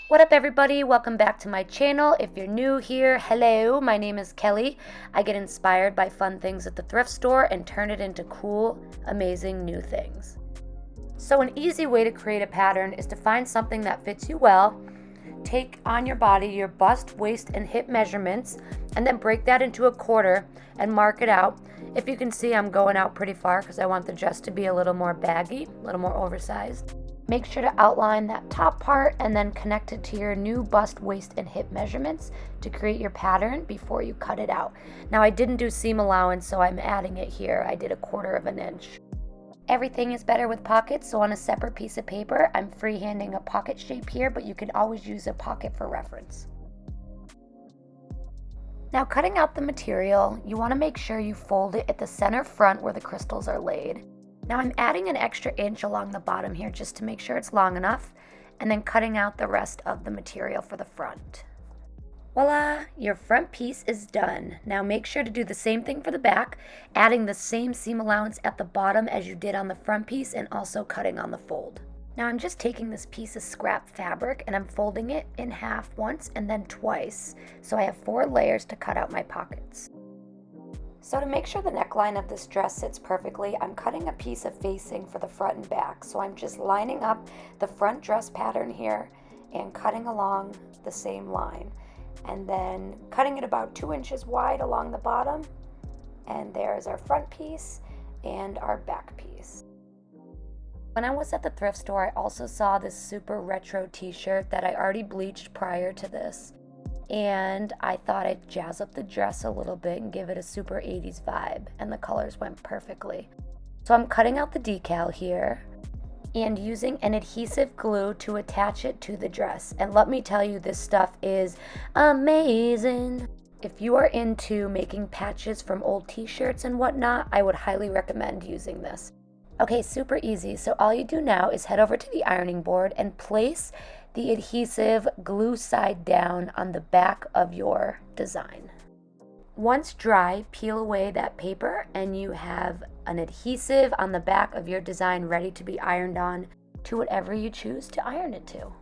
What up everybody, welcome back to my channel. If you're new here, hello, my name is Kelly. I get inspired by fun things at the thrift store and turn it into cool, amazing new things. So an easy way to create a pattern is to find something that fits you well, take on your body your bust, waist, and hip measurements, and then break that into a quarter and mark it out. If you can see, I'm going out pretty far because I want the dress to be a little more baggy, a little more oversized. Make sure to outline that top part and then connect it to your new bust, waist, and hip measurements to create your pattern before you cut it out. Now I didn't do seam allowance, so I'm adding it here. I did 1/4 inch. Everything is better with pockets, so on a separate piece of paper, I'm freehanding a pocket shape here, but you can always use a pocket for reference. Now cutting out the material, you want to make sure you fold it at the center front where the crystals are laid. Now I'm adding an extra inch along the bottom here just to make sure it's long enough, and then cutting out the rest of the material for the front. Voila, your front piece is done. Now make sure to do the same thing for the back, adding the same seam allowance at the bottom as you did on the front piece and also cutting on the fold. Now I'm just taking this piece of scrap fabric and I'm folding it in half once and then twice, so I have 4 layers to cut out my pockets. So to make sure the neckline of this dress sits perfectly, I'm cutting a piece of facing for the front and back. So I'm just lining up the front dress pattern here and cutting along the same line. And then cutting it about 2 inches wide along the bottom. And there's our front piece and our back piece. When I was at the thrift store, I also saw this super retro t-shirt that I already bleached prior to this. And I thought I'd jazz up the dress a little bit and give it a super 80s vibe, and the colors went perfectly. So I'm cutting out the decal here and using an adhesive glue to attach it to the dress. And let me tell you, this stuff is amazing. If you are into making patches from old t-shirts and whatnot, I would highly recommend using this. Okay, super easy. So all you do now is head over to the ironing board and place the adhesive glue side down on the back of your design. Once dry, peel away that paper and you have an adhesive on the back of your design ready to be ironed on to whatever you choose to iron it to.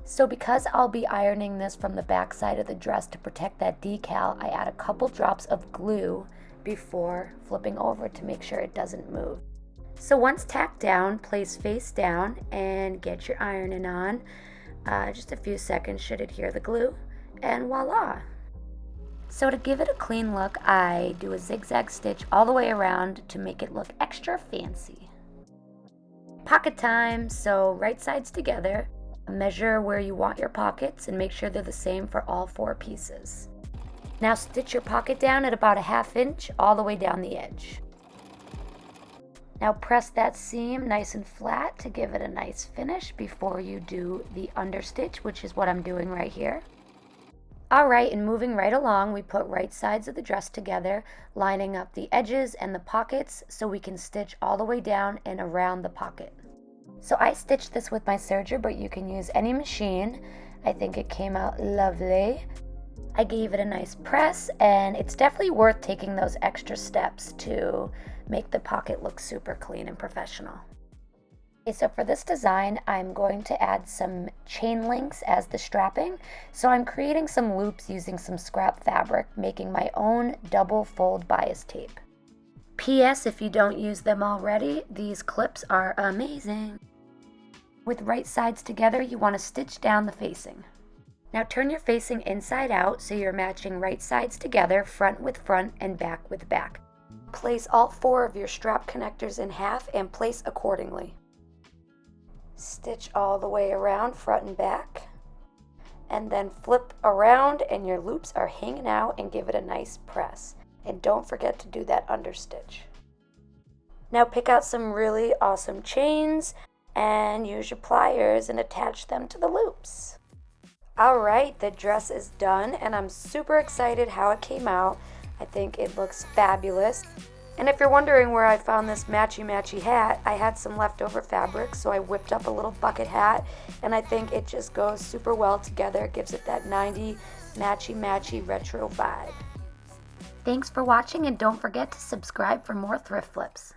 So because I'll be ironing this from the back side of the dress to protect that decal, I add a couple drops of glue before flipping over to make sure it doesn't move. So once tacked down, place face down and get your ironing on. Just a few seconds should adhere the glue, and voila. So to give it a clean look, I do a zigzag stitch all the way around to make it look extra fancy. Pocket time, so right sides together. Measure where you want your pockets and make sure they're the same for all 4 pieces. Now stitch your pocket down at about a 1/2 inch all the way down the edge. Now press that seam nice and flat to give it a nice finish before you do the understitch, which is what I'm doing right here. Alright, and moving right along, we put right sides of the dress together, lining up the edges and the pockets so we can stitch all the way down and around the pocket. So I stitched this with my serger, but you can use any machine. I think it came out lovely. I gave it a nice press, and it's definitely worth taking those extra steps to make the pocket look super clean and professional. Okay, so for this design, I'm going to add some chain links as the strapping. So I'm creating some loops using some scrap fabric, making my own double fold bias tape. P.S. If you don't use them already, these clips are amazing. With right sides together, you want to stitch down the facing. Now turn your facing inside out so you're matching right sides together, front with front and back with back. Place all 4 of your strap connectors in half and place accordingly. Stitch all the way around front and back, and then flip around and your loops are hanging out, and give it a nice press. And don't forget to do that understitch. Now pick out some really awesome chains and use your pliers and attach them to the loops. Alright, the dress is done and I'm super excited how it came out. I think it looks fabulous. And if you're wondering where I found this matchy hat, I had some leftover fabric, so I whipped up a little bucket hat, and I think it just goes super well together. It gives it that 90s matchy retro vibe. Thanks for watching, and don't forget to subscribe for more thrift flips.